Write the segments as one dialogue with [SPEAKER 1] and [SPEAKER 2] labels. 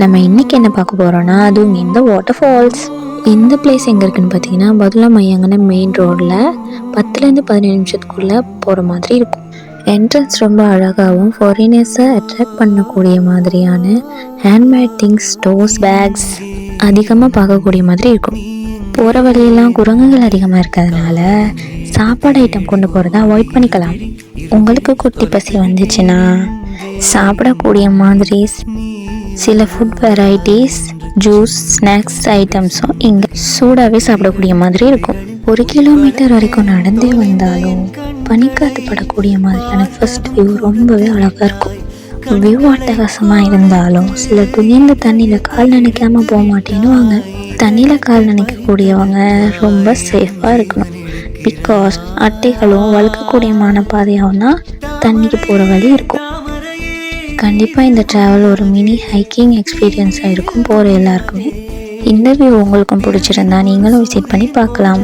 [SPEAKER 1] நம்ம இன்றைக்கி என்ன பார்க்க போகிறோன்னா, அதுவும் இந்த வாட்டர் ஃபால்ஸ். இந்த பிளேஸ் எங்கே இருக்குதுன்னு பார்த்தீங்கன்னா, பதுளா மையங்கன மெயின் ரோடில் 10லேருந்து 15 நிமிஷத்துக்குள்ளே போகிற மாதிரி இருக்கும். என்ட்ரன்ஸ் ரொம்ப அழகாகவும் ஃபாரினர்ஸை அட்ராக்ட் பண்ணக்கூடிய மாதிரியான ஹேண்ட்மேட் திங்ஸ், ஸ்டோர்ஸ், பேக்ஸ் அதிகமாக பார்க்கக்கூடிய மாதிரி இருக்கும். போகிற வழியெல்லாம் குரங்குகள் அதிகமாக இருக்கிறதுனால சாப்பாடு ஐட்டம் கொண்டு போகிறத அவாய்ட் பண்ணிக்கலாம். உங்களுக்கு குட்டி பசி வந்துச்சுன்னா சாப்பிடக்கூடிய மாதிரி சில ஃபுட் வெரைட்டிஸ், ஜூஸ், ஸ்நாக்ஸ் ஐட்டம்ஸும் இங்கே சூடாகவே சாப்பிடக்கூடிய மாதிரி இருக்கும். 1 கிலோமீட்டர் வரைக்கும் நடந்தே வந்தாலும் பனிக்காத்து படக்கூடிய மாதிரியான ஃபர்ஸ்ட் வியூ ரொம்பவே அழகாக இருக்கும். வியூ அட்டகாசமாக இருந்தாலும் சில துணிந்த தண்ணியில் கால் நினைக்காமல் போக மாட்டேன்னுவாங்க. தண்ணியில் கால் நினைக்கக்கூடியவங்க ரொம்ப சேஃபாக இருக்கணும். பிகாஸ் அட்டைகளும் வழுக்கக்கூடியமான பாதையாகவும் தான் தண்ணிக்கு போகிற வழி இருக்கும். கண்டிப்பாக இந்த ட்ராவல் ஒரு மினி ஹைக்கிங் எக்ஸ்பீரியன்ஸாக இருக்கும் போகிற எல்லாருக்குமே. இந்த வியூ உங்களுக்கும் பிடிச்சிருந்தா நீங்களும் விசிட் பண்ணி பார்க்கலாம்.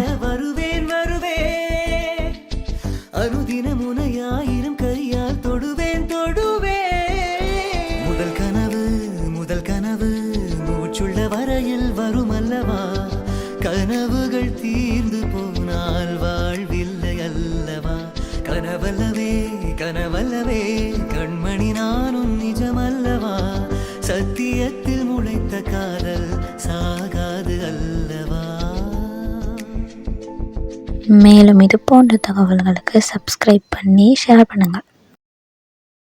[SPEAKER 2] கனவுகள் தீர்ந்து போனால் வாழ்வில்லை அல்லவா? கனவல்லவே கனவல்லவே கண்மணி நானும் நிஜமல்லவா? சத்தியத்தில் முளைத்த காதல் சாகாது அல்லவா?
[SPEAKER 1] மேலும் இது போன்ற தகவல்களுக்கு சப்ஸ்கிரைப் பண்ணி ஷேர் பண்ணுங்கள்.